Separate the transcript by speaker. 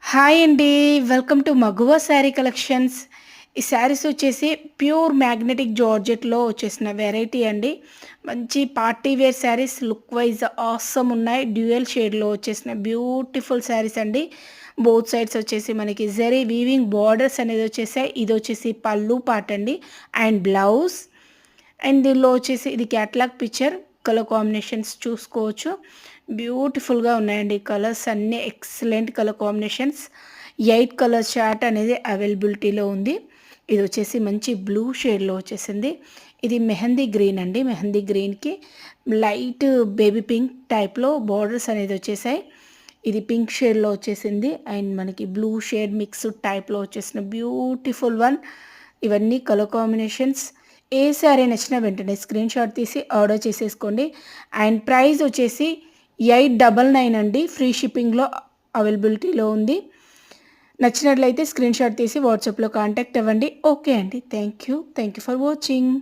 Speaker 1: Hi అండి. Welcome to Maguva sari collections. ఈ శారీస్ వచ్చేసి ప్యూర్ మ్యాగ్నెటిక్ జార్జెట్‌లో వచ్చేసిన వెరైటీ అండి. మంచి party wear sarees look wise awesome ఉన్నాయి. డ్యూయల్ షేడ్‌లో వచ్చేసిన బ్యూటిఫుల్ శారీస్ అండి. బోత్ సైడ్స్ వచ్చేసి మనకి జరీ వీవింగ్ బోర్డర్స్ అనేది వచ్చేసాయి. ఇదొచ్చేసి పల్లు పార్ట్ అండి అండ్ బ్లౌజ్. అండ్ దీనిలో వచ్చేసి ఇది క్యాటలాగ్ పిక్చర్. కలర్ కాంబినేషన్స్ చూసుకోవచ్చు. బ్యూటిఫుల్‌గా ఉన్నాయండి. కలర్స్ అన్నీ excellent colour combinations. 8 colours chart అనేది అవైలబిలిటీలో ఉంది. ఇది వచ్చేసి మంచి బ్లూ షేడ్‌లో వచ్చేసింది. ఇది మెహందీ గ్రీన్ అండి. మెహందీ గ్రీన్‌కి లైట్ బేబీ పింక్ టైప్‌లో బోర్డర్స్ అనేది వచ్చేసాయి. ఇది పింక్ షేడ్‌లో వచ్చేసింది. అండ్ మనకి బ్లూ షేడ్ మిక్స్డ్ టైప్‌లో వచ్చేసిన బ్యూటిఫుల్ వన్. ఇవన్నీ కలర్ కాంబినేషన్స్. ఏ శారీ నచ్చినా వెంటనే స్క్రీన్‌షాట్ తీసి ఆర్డర్ చేసేసుకోండి. అండ్ ప్రైస్ వచ్చేసి 899 అండి. ఫ్రీ షిప్పింగ్‌లో అవైలబిలిటీలో ఉంది. నచ్చినట్లయితే స్క్రీన్‌షాట్ తీసి వాట్సాప్‌లో కాంటాక్ట్ అవ్వండి. ఓకే అండి. Thank you. Thank you for watching.